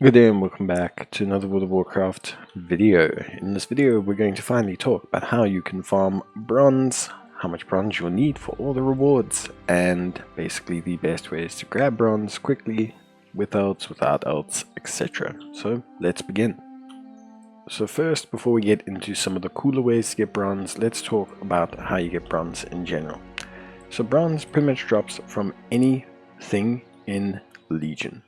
Good day and welcome back to another World of Warcraft video. In this video we're going to finally talk about how you can farm bronze, how much bronze you'll need for all the rewards, and basically the best ways to grab bronze quickly, with ults, without ults, etc. So let's begin. So first, before we get into some of the cooler ways to get bronze, let's talk about how you get bronze in general. So bronze pretty much drops from anything in Legion.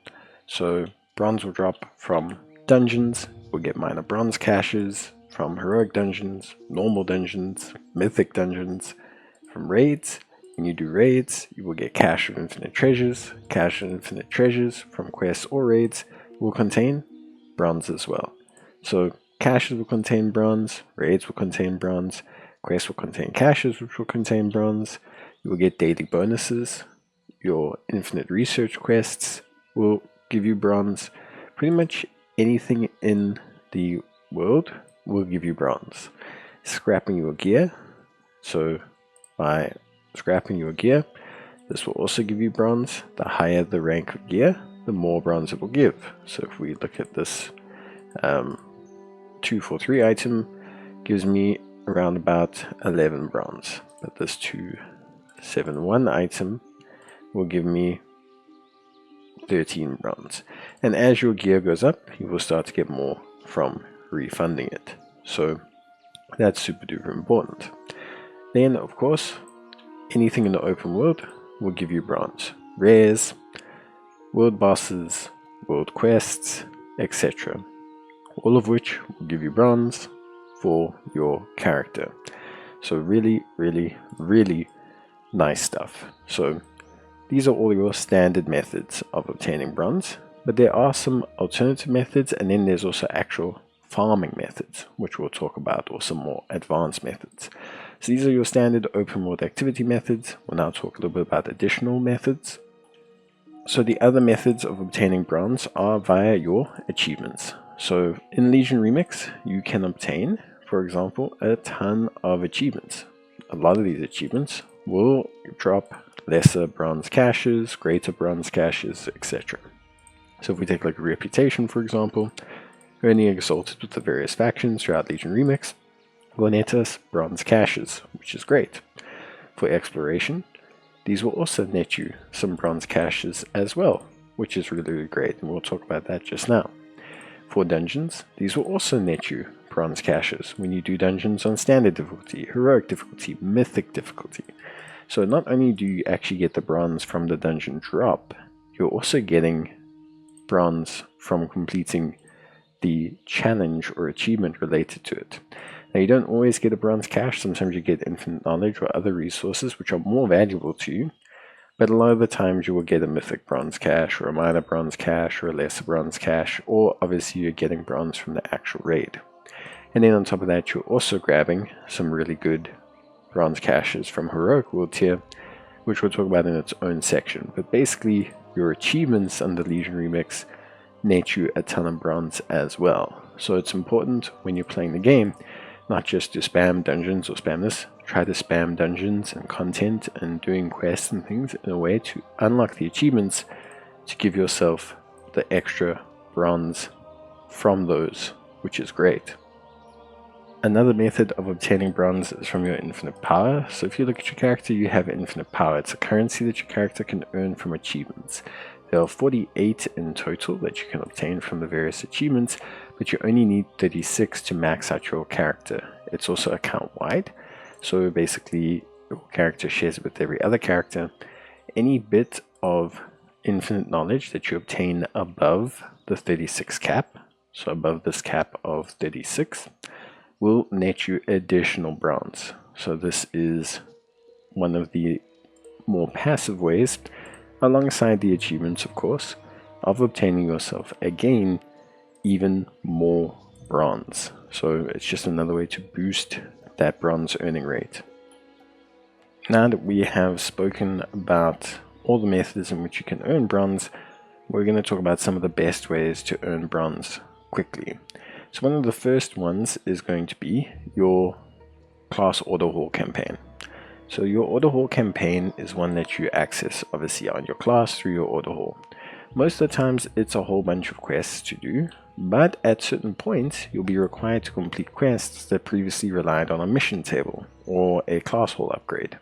So bronze will drop from dungeons, we'll get minor bronze caches, from heroic dungeons, normal dungeons, mythic dungeons, from raids. When you do raids, you will get cache of infinite treasures. Cache of infinite treasures from quests or raids will contain bronze as well. So caches will contain bronze, raids will contain bronze, quests will contain caches which will contain bronze. You will get daily bonuses. Your infinite research quests will give you bronze. Pretty much anything in the world will give you bronze. Scrapping your gear. So by scrapping your gear, this will also give you bronze. The higher the rank of gear, the more bronze it will give. So if we look at this 243 item, gives me around about 11 bronze. But this 271 item will give me 13 bronze, and as your gear goes up you will start to get more from refunding it, so that's super duper important. Then of course anything in the open world will give you bronze, rares, world bosses, world quests, etc., all of which will give you bronze for your character. So really nice stuff. So these are all your standard methods of obtaining bronze, but there are some alternative methods, and then there's also actual farming methods, which we'll talk about, or some more advanced methods. So these are your standard open world activity methods. We'll now talk a little bit about additional methods. So the other methods of obtaining bronze are via your achievements. So in Legion Remix, you can obtain, for example, a ton of achievements. A lot of these achievements will drop lesser bronze caches, greater bronze caches, etc. So if we take like a reputation, for example, earning exalted with the various factions throughout Legion Remix will net us bronze caches, which is great. For exploration, these will also net you some bronze caches as well, which is really great, and we'll talk about that just now. For dungeons, these will also net you bronze caches when you do dungeons on standard difficulty, heroic difficulty, mythic difficulty. So not only do you actually get the bronze from the dungeon drop, you're also getting bronze from completing the challenge or achievement related to it. Now you don't always get a bronze cache, sometimes you get infinite knowledge or other resources which are more valuable to you, but a lot of the times you will get a mythic bronze cache or a minor bronze cache or a lesser bronze cache, or obviously you're getting bronze from the actual raid. And then on top of that you're also grabbing some really good bronze caches from heroic world tier, which we'll talk about in its own section. But basically your achievements under Legion Remix net you a ton of bronze as well. So it's important when you're playing the game not just to spam dungeons or spam this, try to spam dungeons and content and doing quests and things in a way to unlock the achievements to give yourself the extra bronze from those, which is great. Another method of obtaining bronze is from your infinite power. So if you look at your character, you have infinite power. It's a currency that your character can earn from achievements. There are 48 in total that you can obtain from the various achievements, but you only need 36 to max out your character. It's also account-wide, so basically your character shares it with every other character. Any bit of infinite knowledge that you obtain above the 36 cap, so above this cap of 36, will net you additional bronze. So this is one of the more passive ways, alongside the achievements of course, of obtaining yourself again even more bronze. So it's just another way to boost that bronze earning rate. Now that we have spoken about all the methods in which you can earn bronze, we're going to talk about some of the best ways to earn bronze quickly. So one of the first ones is going to be your class order hall campaign. So your order hall campaign is one that you access obviously on your class through your order hall. Most of the times it's a whole bunch of quests to do, but at certain points you'll be required to complete quests that previously relied on a mission table or a class hall upgrade.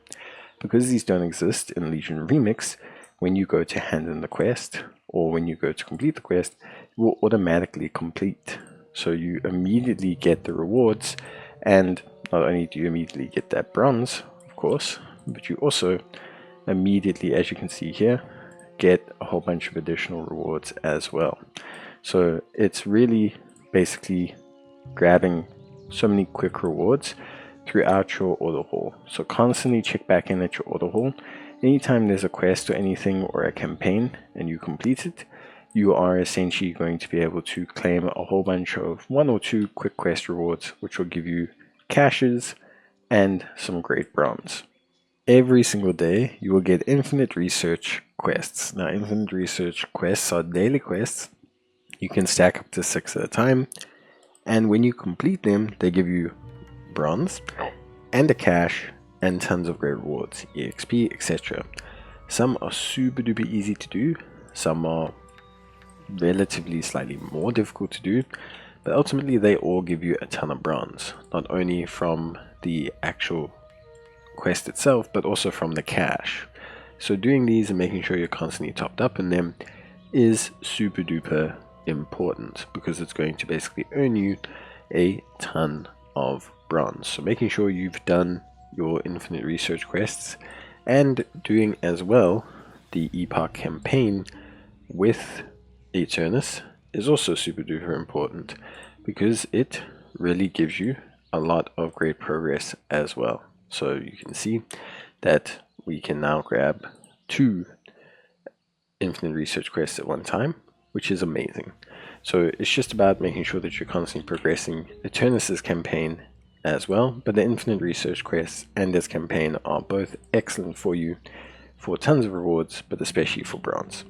Because these don't exist in Legion Remix, when you go to hand in the quest or when you go to complete the quest, it will automatically complete. So you immediately get the rewards, and not only do you immediately get that bronze, of course, but you also immediately, as you can see here, get a whole bunch of additional rewards as well. So it's really basically grabbing so many quick rewards throughout your order hall. So constantly check back in at your order hall. Anytime there's a quest or anything or a campaign and you complete it, you are essentially going to be able to claim a whole bunch of 1 or 2 quick quest rewards, which will give you caches and some great bronze. Every single day you will get infinite research quests. Now, infinite research quests are daily quests. You can stack up to 6 at a time, and when you complete them, they give you bronze and a cache and tons of great rewards, EXP, etc. Some are super duper easy to do, some are relatively slightly more difficult to do, but ultimately they all give you a ton of bronze, not only from the actual quest itself, but also from the cache. So doing these and making sure you're constantly topped up in them is super duper important, because it's going to basically earn you a ton of bronze. So making sure you've done your infinite research quests and doing as well the Epoch campaign with Eternus is also super duper important, because it really gives you a lot of great progress as well. So you can see that we can now grab 2 infinite research quests at one time, which is amazing. So it's just about making sure that you're constantly progressing Eternus's campaign as well, but the infinite research quests and this campaign are both excellent for you for tons of rewards, but especially for bronze.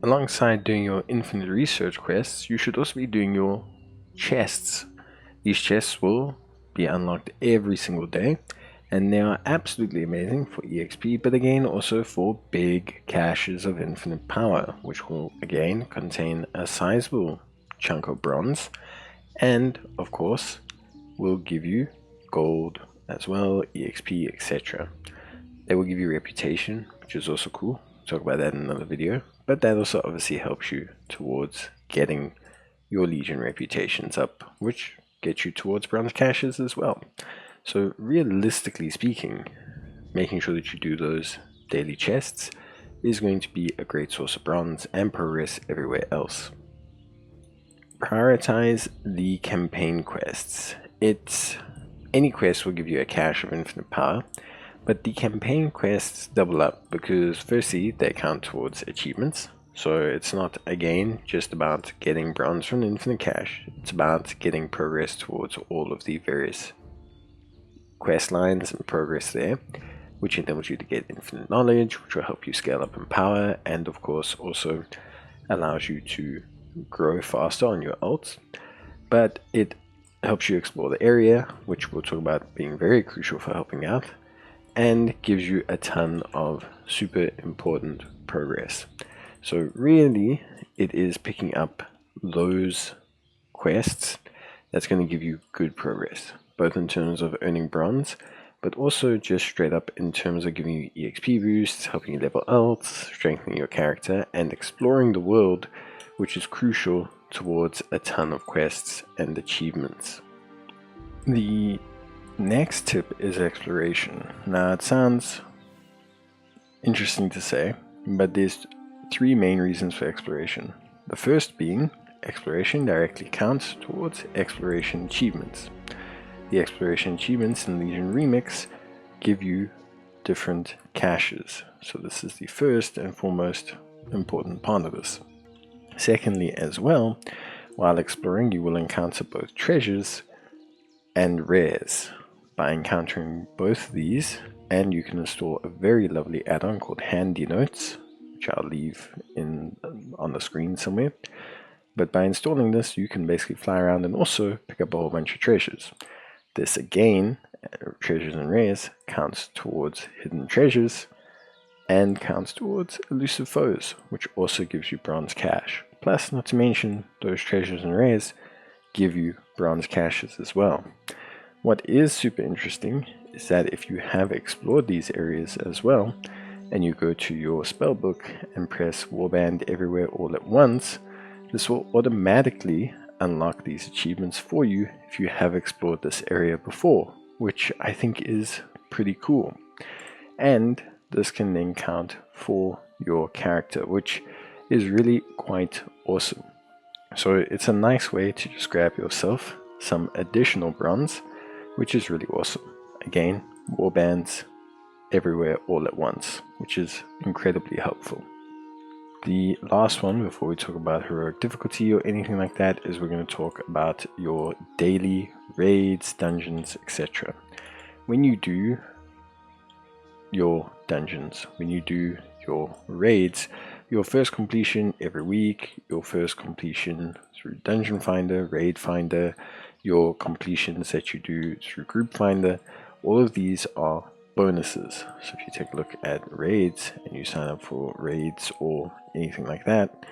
Alongside doing your infinite research quests, you should also be doing your chests. These chests will be unlocked every single day, and they are absolutely amazing for EXP, but again also for big caches of infinite power, which will again contain a sizable chunk of bronze, and of course will give you gold as well, EXP, etc. They will give you reputation, which is also cool. We'll talk about that in another video, but that also obviously helps you towards getting your Legion reputations up, which gets you towards bronze caches as well. So realistically speaking, making sure that you do those daily chests is going to be a great source of bronze and progress everywhere else. Prioritize the campaign quests. Any quest will give you a cache of infinite power, but the campaign quests double up because firstly they count towards achievements. So it's not again just about getting bronze from infinite cache, it's about getting progress towards all of the various quest lines and progress there, which enables you to get infinite knowledge, which will help you scale up in power, and of course also allows you to grow faster on your ults. But it helps you explore the area, which we'll talk about being very crucial for helping out, and gives you a ton of super important progress. So really it is picking up those quests that's going to give you good progress, both in terms of earning bronze, but also just straight up in terms of giving you EXP boosts, helping you level ults, strengthening your character, and exploring the world, which is crucial towards a ton of quests and achievements. The next tip is exploration. Now it sounds interesting to say, but there's 3 main reasons for exploration. The first being exploration directly counts towards exploration achievements. The exploration achievements in Legion Remix give you different caches. So this is the first and foremost important part of this. Secondly, as well, while exploring you will encounter both treasures and rares. By encountering both these, and you can install a very lovely add-on called Handy Notes, which I'll leave on the screen somewhere. But by installing this, you can basically fly around and also pick up a whole bunch of treasures. This again, treasures and rares, counts towards hidden treasures, and counts towards elusive foes, which also gives you bronze cash. Plus, not to mention, those treasures and rares give you bronze caches as well. What is super interesting is that if you have explored these areas as well, and you go to your spellbook and press Warband everywhere all at once, this will automatically unlock these achievements for you if you have explored this area before, which I think is pretty cool. And this can then count for your character, which is really quite awesome. So it's a nice way to just grab yourself some additional bronze, which is really awesome. Again, warbands everywhere all at once, which is incredibly helpful. The last one before we talk about heroic difficulty or anything like that is we're going to talk about your daily raids, dungeons, etc. When you do your dungeons, when you do your raids, your first completion every week, your first completion through Dungeon Finder, Raid Finder, your completions that you do through Group Finder, all of these are bonuses. So if you take a look at raids and you sign up for raids or anything like that,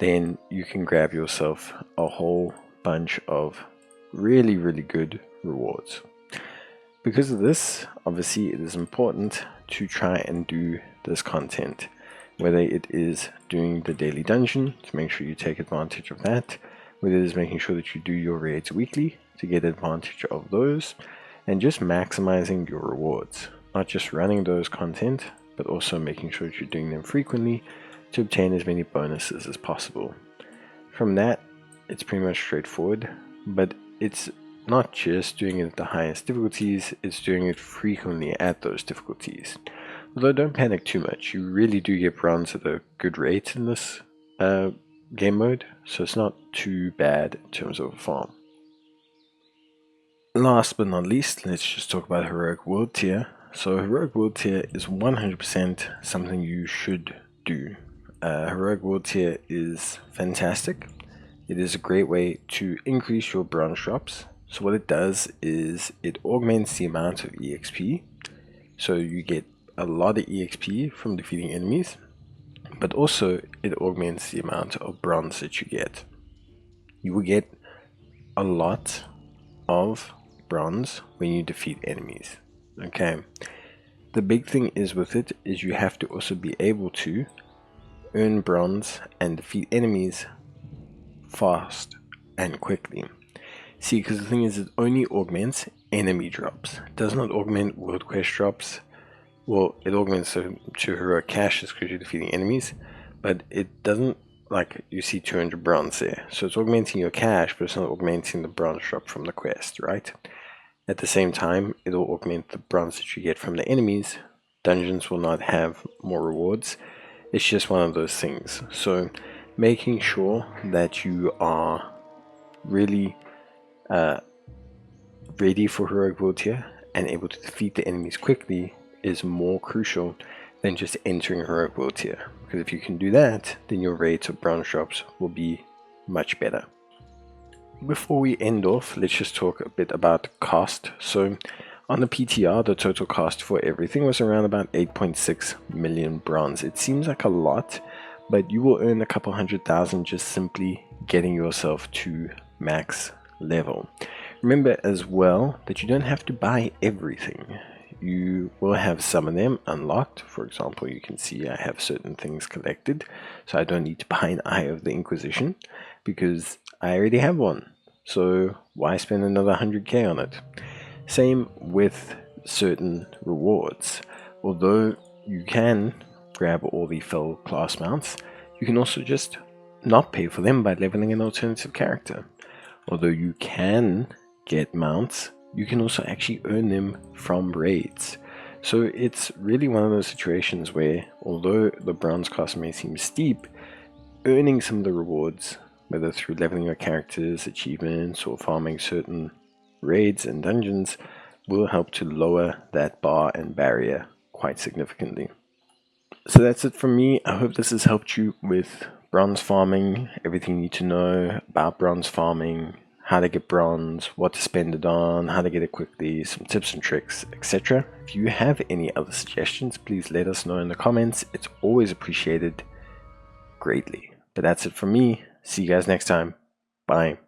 then you can grab yourself a whole bunch of really good rewards. Because of this, obviously it is important to try and do this content, whether it is doing the daily dungeon to make sure you take advantage of that, whether it is making sure that you do your raids weekly to get advantage of those, and just maximizing your rewards. Not just running those content, but also making sure that you're doing them frequently to obtain as many bonuses as possible. From that, it's pretty much straightforward, but it's not just doing it at the highest difficulties, it's doing it frequently at those difficulties. Although don't panic too much, you really do get bronze at a good rate in this game mode, so it's not too bad in terms of a farm. Last but not least, let's just talk about Heroic World Tier. So Heroic World Tier is 100% something you should do. Heroic World Tier is fantastic. It is a great way to increase your bronze drops. So what it does is it augments the amount of EXP. So you get a lot of EXP from defeating enemies, but also it augments the amount of bronze that you get. You will get a lot of bronze when you defeat enemies. Okay, the big thing is with it is you have to also be able to earn bronze and defeat enemies fast and quickly. See, because the thing is, it only augments enemy drops. It does not augment world quest drops. Well, it augments to heroic caches because you're defeating enemies, but it doesn't, like, you see 200 bronze there. So it's augmenting your cache, but it's not augmenting the bronze drop from the quest, right? At the same time, it'll augment the bronze that you get from the enemies. Dungeons will not have more rewards. It's just one of those things. So making sure that you are really ready for Heroic World Tier and able to defeat the enemies quickly is more crucial than just entering Heroic World Tier. Because if you can do that, then your rates of bronze drops will be much better. Before we end off, let's just talk a bit about cost. So on the PTR, the total cost for everything was around about 8.6 million bronze. It seems like a lot, but you will earn a couple 100,000 just simply getting yourself to max level. Remember as well that you don't have to buy everything. You will have some of them unlocked. For example, you can see I have certain things collected, so I don't need to buy an Eye of the Inquisition because I already have one. So why spend another 100k on it? Same with certain rewards. Although you can grab all the fell class mounts, you can also just not pay for them by leveling an alternative character. Although you can get mounts, you can also actually earn them from raids. So it's really one of those situations where, although the bronze cost may seem steep, earning some of the rewards, whether through leveling your characters, achievements, or farming certain raids and dungeons, will help to lower that bar and barrier quite significantly. So that's it from me. I hope this has helped you with bronze farming, everything you need to know about bronze farming, how to get bronze, what to spend it on, how to get it quickly, some tips and tricks, etc. If you have any other suggestions, please let us know in the comments. It's always appreciated greatly. But that's it from me. See you guys next time. Bye.